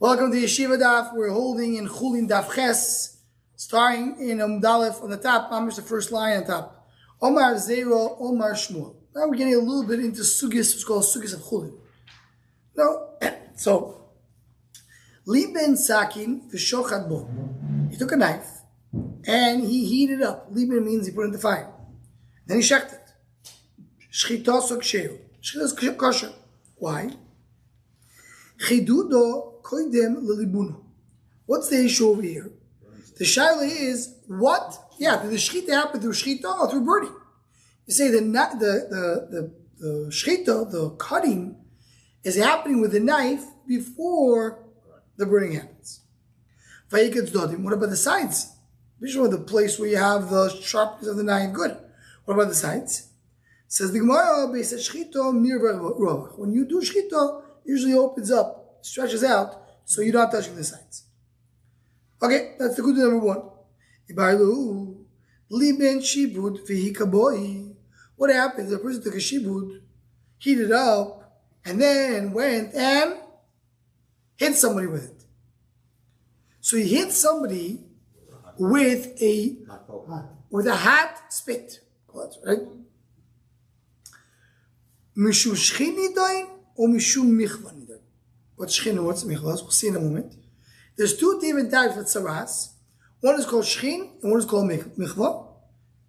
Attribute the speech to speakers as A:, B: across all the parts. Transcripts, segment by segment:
A: Welcome to Yeshiva Daf. We're holding in Chulin Daf Ches, starting in Dalef on the top. Mamish the first line on top. Omar Zero, Omar Shmuel. Now we're getting a little bit into Sugis, what's called Sugis of Chulin. So, Liben Sakin v'shochad bo. He took a knife and he heated up. Liben means he put it in the fire. Then he shechted it. Shchita sok sheu. Shchita is kosher. Why? Chidudo koidem lelibuno. What's the issue over here? The shaila is what? Yeah, did the shchita happen through shchita or through burning? You say the shchita, the cutting, is happening with the knife before the burning happens. What about the sides? Which one? The place where you have the sharpness of the knife. Good. What about the sides? Says the Gemara, when you do shchita, usually opens up, stretches out, so you're not touching the sides. Okay, that's the good number one. What happens? The person took a shibud, heated up, and then went and hit somebody with it. So he hit somebody with a hot spit. Right? Mishum shchini doin or mishum michva nidoin. What's shchin and what's michva? We'll see in a moment. There's two different types of tzaras. One is called shchin and one is called michva.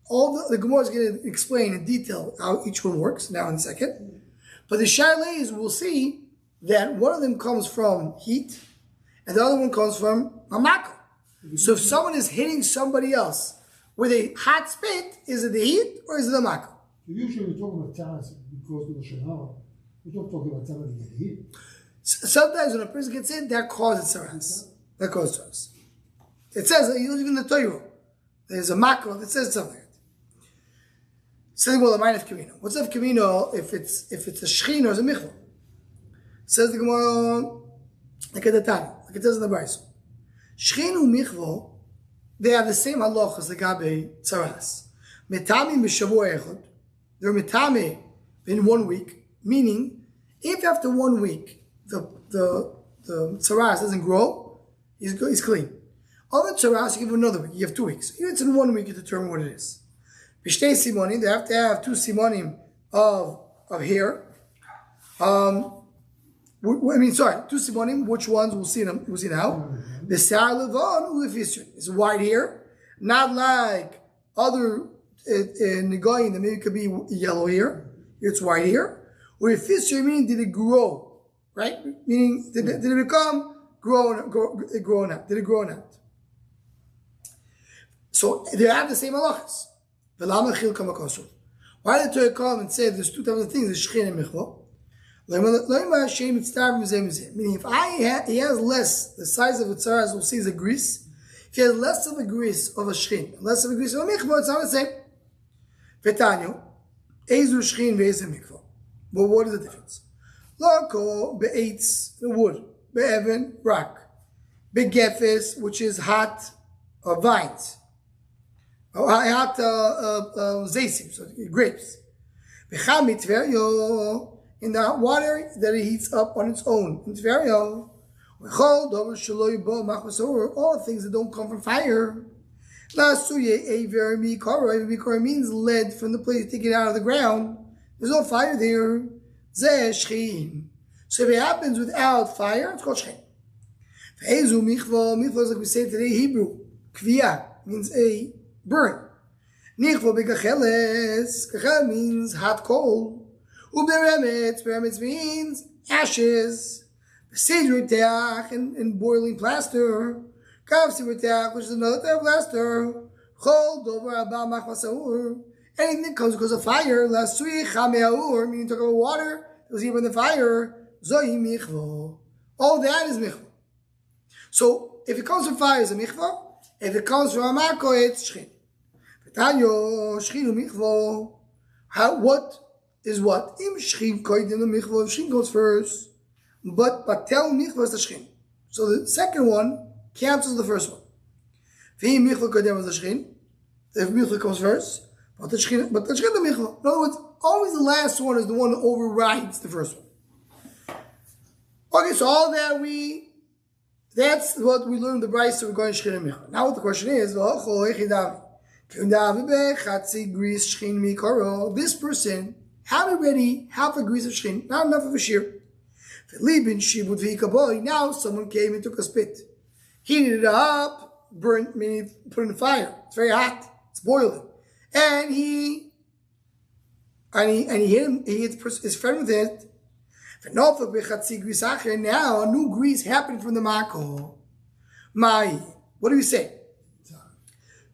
A: All the Gemara is going to explain in detail how each one works now in a second. But the shaila is, we'll see that one of them comes from heat and the other one comes from a mako. So if someone is hitting somebody else with a hot spit, is it the heat or is it the mako?
B: Usually we talk about tzaras because of the shahara. We don't talk about tzaras that get heat.
A: Sometimes when a person gets in, that causes tzaras. That causes tzaras. It says, even in the Torah, there's a mako that says something like that. Saying, well, the mind of Kamino. What's of Kamino if it's a shchin or a michvah? Says the Gemara, like at the time, like it says in the Brayso. Shchin and michvah, they have the same halach as the gabe tzaras. Metami b'shavua echad. They're metame in 1 week, meaning if after 1 week the tzaras doesn't grow, he's clean. Other tzaras, you give him another week. You have 2 weeks. If it's in 1 week, you determine what it is. B'shtei simonim, they have to have 2 simonim of hair. 2 simonim. Which ones we'll see now. The sar levon ulefisrin is white hair, not like other negoyim that maybe it could be yellow hair. It's white hair. Or fisrin meaning did it grow, right? Meaning did it become grown out? Did it grow out? So they have the same halachas. Why did the Torah come and say there's 2 types of things, the shchin and michvah? Meaning if he has less, the size of a tzaras we'll see is a grease. If he has less of a grease of a shchin, less of a grease of a michvah, it's not the same. V'tanyo, ezu shchin ve'ezu michvah. But what is the difference? Lako be'etz, the wood, be'evan, rock, be'gefes, which is hot vines. Hot zaysim, so grapes. In the water that it heats up on its own. All things that don't come from fire. Means lead from the place you take it out of the ground. There's no fire there. So if it happens without fire, it's called shchin. Michvah is like we say today Hebrew. Kviyah means a burn. Nichvo b'kacheles. Kachel means hot coal. Uberemetz means ashes. B'sidru teach and boiling plaster. Kavsi teach, which is another type of plaster. Chol dover abal machmasaur. Anything that comes because of fire. Lasui chameaur, meaning talk about water that was here by the fire. Zohi michvo. All that is michvo. So if it comes from fire, it's a michvo. If it comes from a mako, it's shchin. V'tanyo, shchin u'michvo. What is what? Im shchin koydem the michvo. Shchin goes first. But tell michvo is the shchin. So the second one cancels the first one. V'im michvo koydem is the shchin. If michvo comes first, but the shchin the michvo. In other words, always the last one is the one that overrides the first one. Okay, so all that we That's what we learned in the Brisa regarding Shechin and Michvah. Now what the question is, this person had already half a grease of Shechin, not enough of a shear. Now someone came and took a spit, heated it up, burnt, meaning put it in the fire. It's very hot. It's boiling, and he hit his friend with it. Now a new grease happened from the mako. What do you say?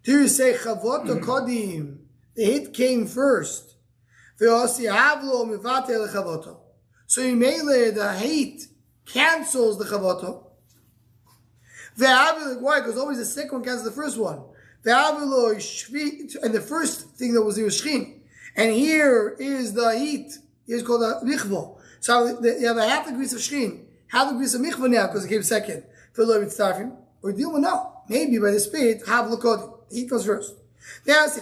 A: Do you say chavoto kodim? The hit came first. So you melee the hate cancels the chavoto. Why? Because always the second one cancels the first one. And the first thing that was here was shchin. And here is the heat. Here's called a michvo. So you have a half a grease of shchin, half a grease of michvo now because it came second. Or deal with no. Maybe by the spit, half the heat comes first. Comes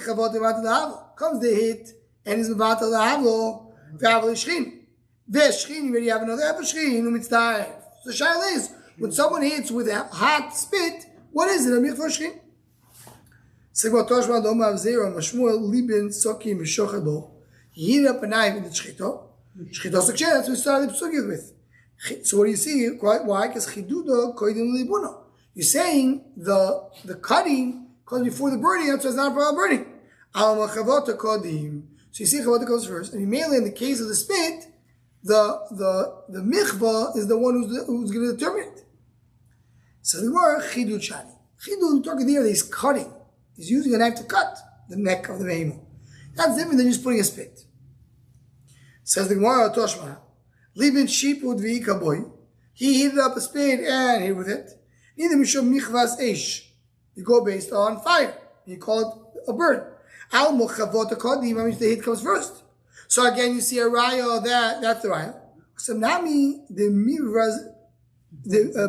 A: the heat and is about the havlo. The havlo is shchin. This shchin, you already have another half of shchin. So shaila is, when someone hits with a hot spit, what is it? A michvo shchin? He heated up a knife in the shchito. Shchito sukshen, that's what we started the psugiyot with. So what do you see? Why? Because chidudo koidim libuno. You're saying the cutting comes before the burning, that's why it's not a problem burning. Al machavota kodim. So you see chavota comes first, and mainly in the case of the spit, the michvah is the one who's going to determine it. So the word chidud shani. Chidud, talking there, he's cutting. He's using a knife to cut the neck of the behemoth. That's different than just putting a spit. Says the Gemara Toshma, Libin Shipud V'ikaboy. He heated up a spit and hit with it. Neither Mishum Michvas Eish. You go based on fire. You call it a burn. Al Mochavot Kodim, means the hit comes first. So again, you see a raya, that's the raya. So Nami, the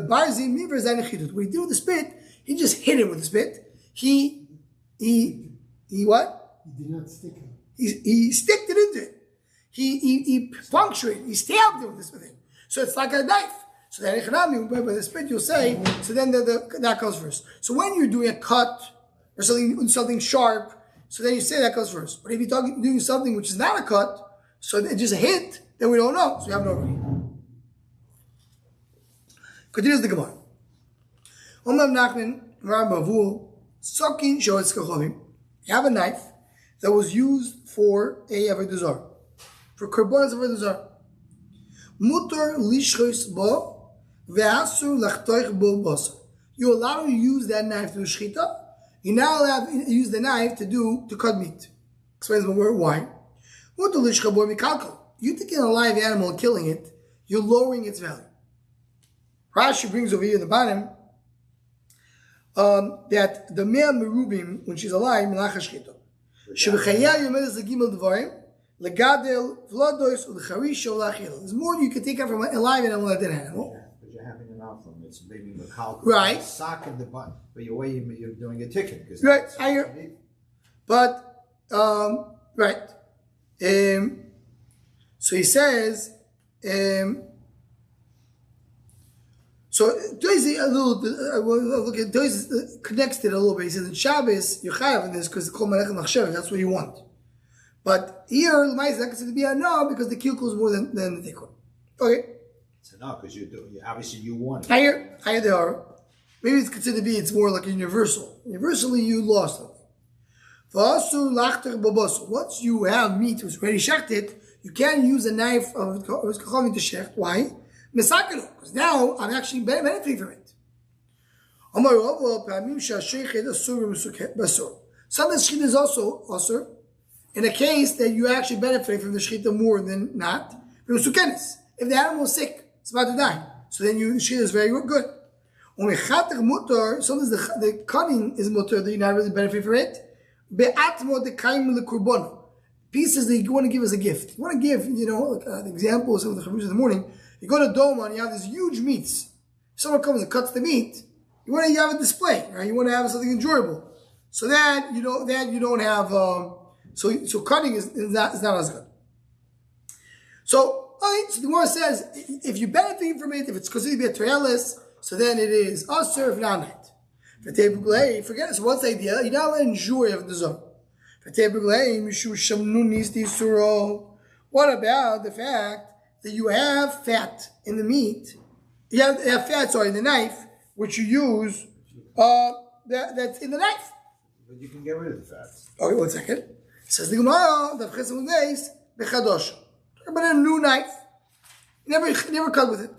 A: Barzi Mivraz and Chidut. When he did with the spit, he just hit him with the spit. He what?
B: He did not stick it.
A: He sticked it into it. He punctured it. He stabbed it with this thing. So it's like a knife. So then by the spit you'll say, so then that comes first. So when you're doing a cut or something sharp, so then you say that comes first. But if you're doing something which is not a cut, so it's just a hit, then we don't know. So we have no reading. Continues the Gemara. You have a knife that was used for a avodah zarah, for korbanos avodah zarah. Mutar lishchos bo ve'asur lachtoich bo basar. You're allowed to use that knife to do shchita. You're now allowed to use the knife to cut meat. Explains the word why. Mutar lishchos bo mikalkal. You taking a live animal and killing it, you're lowering its value. Rashi brings over here in the bottom that the male merubim, when she's alive, melach hashchita. There's more you can take out from a live animal than a dead animal.
C: Yeah, but you're having enough from it's maybe the calc.
A: Right.
C: Sock in the butt, but you're doing a ticket.
A: Right. I hear. But right. So he says. So Doisi a little bit. Look at Doisi connects it a little bit. He says in Shabbos you chayav in this because the kol malach machshav. That's what you want. But here the ma'is is not considered to be a no because the kilkul is more than the tikkur. Okay.
C: It's a no because obviously you want it.
A: I hear they are. Maybe it's considered to be. It's more like a universal. Universally, you lost something. Once you have meat which is already shechted, you can't use a knife of kachavim to shecht. Why? Because now I'm actually benefiting from it. Sometimes shechita is also in a case that you actually benefit from the shechita more than not. If the animal is sick, it's about to die, so then the shechita is very good. Sometimes the cutting is mutter that you're not really benefiting from it. Pieces that you want to give as a gift. You want to give, like the example of some of the chavrus in the morning. You go to Doma and you have these huge meats. If someone comes and cuts the meat, you want to have a display, right? You want to have something enjoyable. So that you don't have. So cutting is not as good. So the Gemara says if you benefit from it, if it's considered to be a tre'elis, So then it is Asr V'Namet. Forget it. So what's the idea? You're not allowed to enjoy of the zone. What about the fact that you have fat in the meat? You have fat, in the knife, which you use, that's in the knife.
C: But you can get rid of the fat.
A: Okay, 1 second. It says the Gemara, the Chesed days, bechadosh. Talk about a new knife. Never cut with it.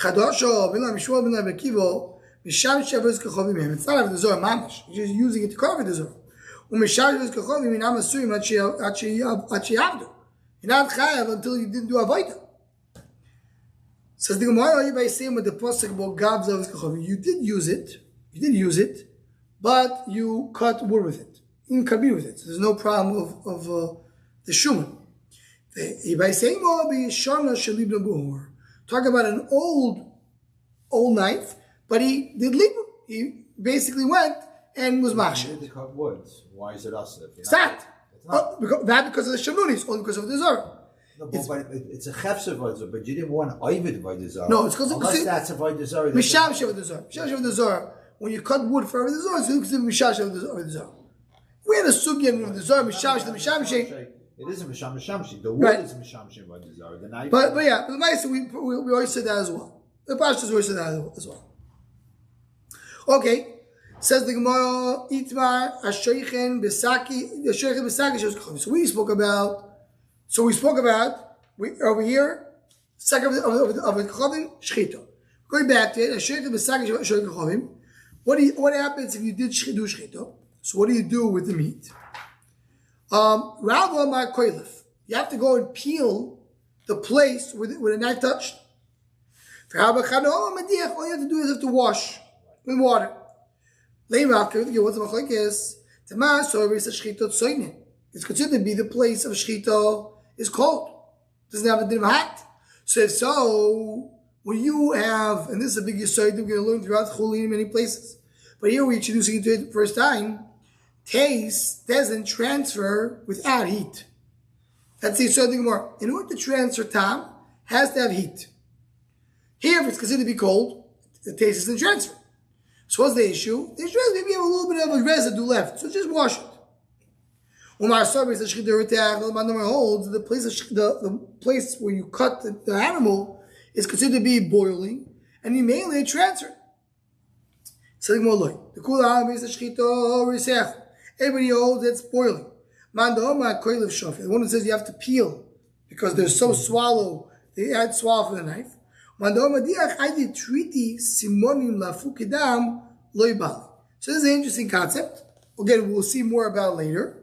A: Chadosho, b'la mishua b'la bekivo, misham shavos kachovim him. It's not having the zor mamash. You're just using it to cover the zor. Umisham shavos kachovim inam asuyim at sheyavdu. You're not chayav until you didn't do avodah. Says the Gemara, you by saying with the pasuk about gav zavos kachovim. You did use it, but you cut wood with it. You can kabir with it. So there's no problem of the shuman. Talk about an old knife, but he did libur. He basically went and was mashir.
C: You cut wood. Why is it us?
A: It's not. Because of the shanunis, only because of the zara.
C: No, but it's a chefs avodah, but you didn't want ovid avodah zara.
A: No, it's because
C: unless that's avodah zara.
A: Misham shevet zara. Misham shevet zara. When you cut wood for avodah zara, it's considered misham shevet zara. We had a sugya with the zara misham shevet.
C: It is a misham shamshi. The wood is misham avodah zara. The knife.
A: But yeah, the nice we always said that as well. The pashtas always said that as well. Okay, says the Gemara, Itmar Ashaychen Besaki, the Ashaychen Besaki. So we spoke about over here, second of the Chavim Shchita. Going back to it, Ashaychen Besaki Ashaychen Chavim. What happens if you did do Shchita? So what do you do with the meat? Rava Mar Koilif. You have to go and peel the place where a knife touched. All you have to do is have to wash with water. What's the machlok is? It's considered to be the place of shchita is cold. Doesn't have a din of hot. So if so, when you have, and this is a big yesod we're going to learn throughout Chulin in many places, but here we're introducing it to it the first time. Taste doesn't transfer without heat. That's the yesod more. In order to transfer tam, has to have heat. Here, if it's considered to be cold, the taste isn't transferred. So what's the issue? The issue is maybe you have a little bit of a residue left, so just wash it. Umar Sabri says holds the place where you cut the animal is considered to be boiling, and you mainly transfer. The everybody holds it's boiling. The one that says you have to peel because they're so swallow, they add swallow for the knife. So this is an interesting concept. Again, we'll see more about it later.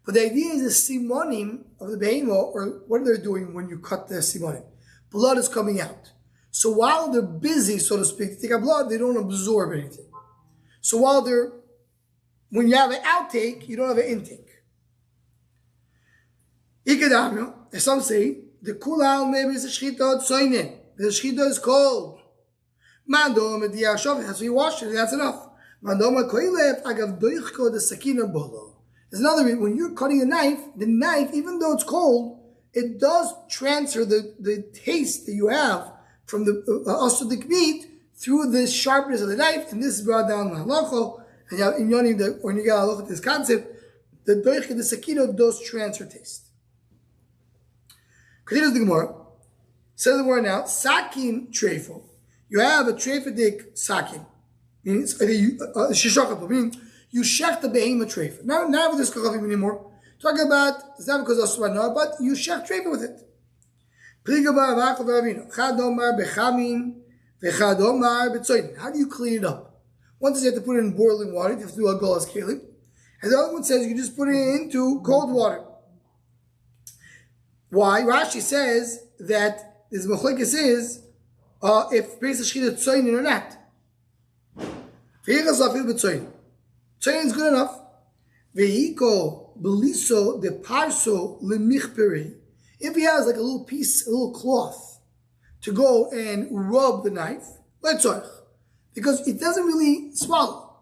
A: But the idea is the simonim of the behemoth, or what they're doing when you cut the simonim. Blood is coming out. So while they're busy, so to speak, to take out blood, they don't absorb anything. So when you have an outtake, you don't have an intake. As some say, the kulal maybe is a shchita tzoinen. The shchita is cold. Mando mediyah shofet. So you wash it. That's enough. Mando makoilef agav doichko the sakina bolo. There's another reason. When you're cutting the knife, even though it's cold, it does transfer the taste that you have from the asodik meat through the sharpness of the knife, and this is brought down in halacha. And when you get a look at this concept, the doichko the sakina does transfer taste. Continues the Gemara. Says the word now, sakin treifo. You have a treifadik sakin. Means meaning you shech the behemoth treifa. Not with this kachavim anymore. Talk about, it's not because of Aswana, but you shech treifa with it. How do you clean it up? One says you have to put it in boiling water, you have to do a golas kelim. And the other one says you can just put it into cold water. Why? Rashi says that this machlokes is if Beis Shchita tzoyin or not. Tzoyin is good enough. Ve'iko beliso de parso lemichperi. If he has like a little piece, a little cloth to go and rub the knife, letzorich, because it doesn't really swallow.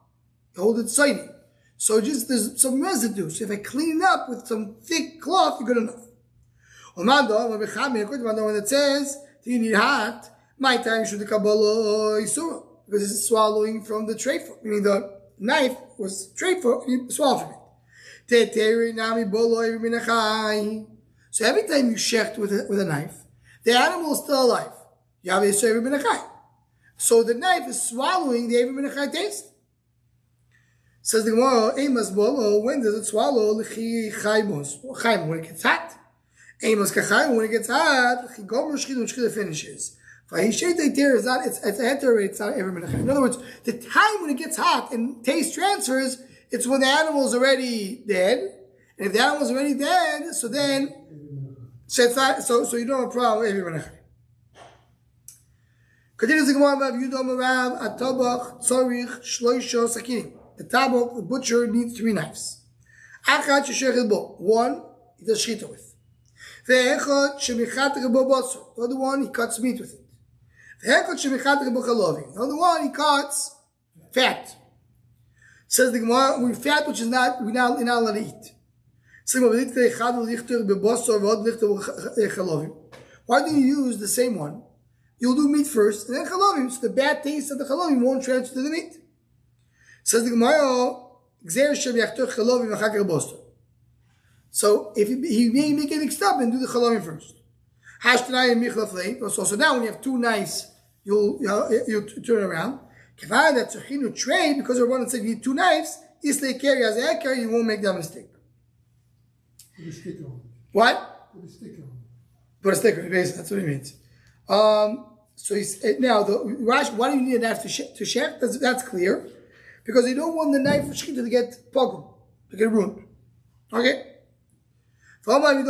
A: You hold it tzoyin. So just there's some residue. So if I clean it up with some thick cloth, you're good enough. When it says, do you need hot? My time should the Kabbalah Isura. because it's swallowing from the trefa, meaning the knife was trefa, and you swallow from it. So every time you shecht with a knife, the animal is still alive. You have a Yisrael Benachai. So the knife is swallowing the Eivim Benachai taste. Says the Gemara, Eimas Bolo, when does it swallow? When it gets hot. Eimas Kachai, when it gets hot, Gomer Shchid, when Shchid finishes. It's not, it's a heter, it's not Eivim Benachai. In other words, the time when it gets hot and taste transfers, it's when the animal is already dead. And if the animal is already dead, so then, so it's not, so you don't have a problem with Eivim Benachai. Continues the Gemara about Yudom Rav Atabach Tzorich Shloisha Sakinim. The tabach, the butcher, needs 3 knives. Achad sheshechel bo. 1, he does shchita with. Ve'echad shemichater bo basar. The other one, he cuts meat with it. Ve'echad shemichater bo chalovim. The other one, he cuts fat. Says the Gemara, we fat which is not, we're not allowed to eat. Why do you use the same one? You'll do meat first, and then chalavim. So the bad taste of the chalavim won't transfer to the meat. Says the Gemara, so if he may make it mixed up and do the chalavim first. So now when you have 2 knives, you'll turn around. That trade, because everyone said you need 2 knives, you won't make that mistake.
B: Put a sticker on it.
A: What?
B: Put a sticker on it.
A: Put a sticker, basically, that's what he means. So he's, now, why do you need a knife to shech? That's clear. Because you don't want the knife of shechita to get pogum, to get ruined. Okay? Another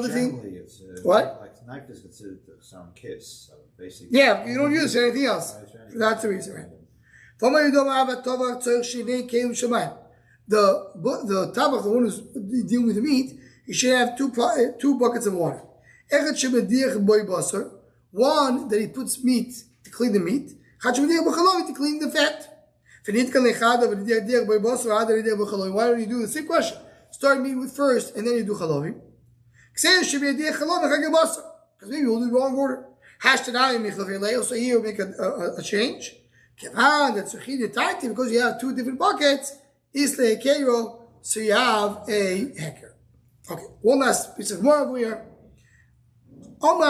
A: thing.
C: It's,
A: what?
C: Like knife is considered some kiss. So basically.
A: Yeah, you don't use it for anything else. That's the reason, right? The tabach, the one who's dealing with the meat, he should have 2 buckets of water. One that he puts meat to clean the meat, to clean the fat. Why don't you do the same question? Start meat with first and then you do chalovim. Because maybe we'll do the wrong order. So here we make a change. Because you have 2 different buckets, so you have a heker. Okay, one last piece of more over here. What's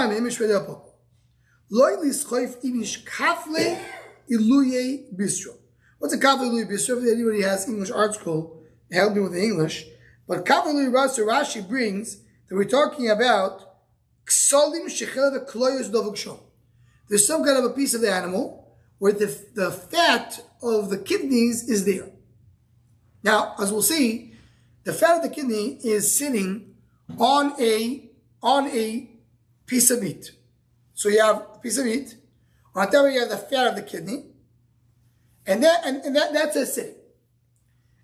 A: a kafle iluye bistro? If anybody has English art school, help me with the English. But kafle iluye Rashi brings that we're talking about ksolim shechel v'kloyos dovuk shom. There's some kind of a piece of the animal where the fat of the kidneys is there. Now, as we'll see, the fat of the kidney is sitting on a piece of meat. So you have a piece of meat. On top of it, you have the fat of the kidney. And that's a sitting.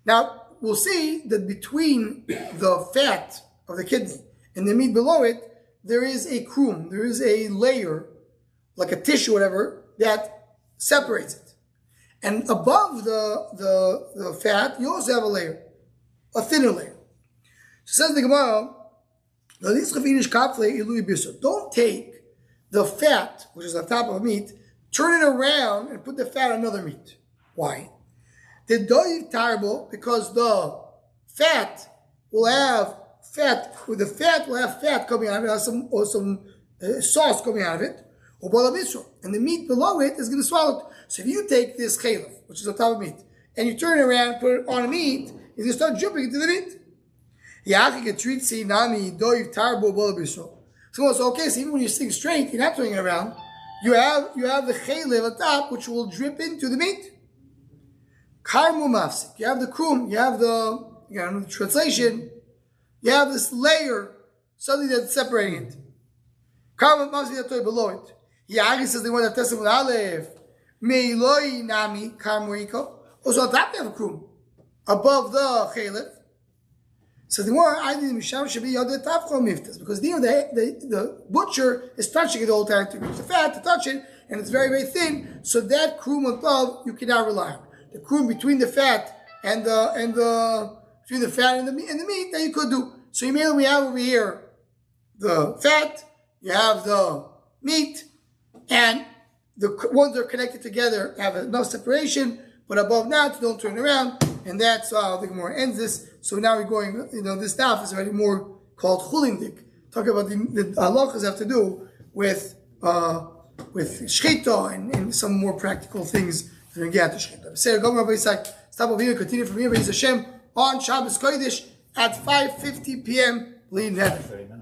A: Now, we'll see that between the fat of the kidney and the meat below it, there is a krum, there is a layer, like a tissue, whatever, that separates it. And above the fat, you also have a layer, a thinner layer. So says the Gemara, don't take the fat, which is on top of meat, turn it around and put the fat on another meat. Why? The doiv tarbo, because the fat will have fat, with the fat will have fat coming out of it, or some sauce coming out of it, and the meat below it is going to swallow it. So if you take this chalif, which is on top of meat, and you turn it around and put it on meat, it's going to start jumping into the meat. So it's okay, so even when you're sitting straight, you're not turning it around, you have the chalif on top, which will drip into the meat. Karmu mafsik. You have the krum, you have the translation, you have this layer, something that's separating it. Karmu mafsik below it. Yagi says they want to test it with Aleph. Meiloi nami karmu iko. Also on top you have a krum. Above the chalif. So the more I need misham should be yodeh tafcho miftas, because the butcher is touching it the whole time to use the fat to touch it, and it's very, very thin. So that krum above you cannot rely on. The krum between the fat and between the fat and the meat that you could do. So we have over here the fat, you have the meat, and the ones that are connected together have enough separation, but above that, don't turn around. And that's how the Gemara ends this. So now we're going, this daf is already more called Chulin. Talk about the halachas have to do with shchita and some more practical things that are get to shchita. Say, go Rabbi Isaac, stop over here, continue from here, Hashem on Shabbos Kodesh at 5:50 p.m. Lean heaven.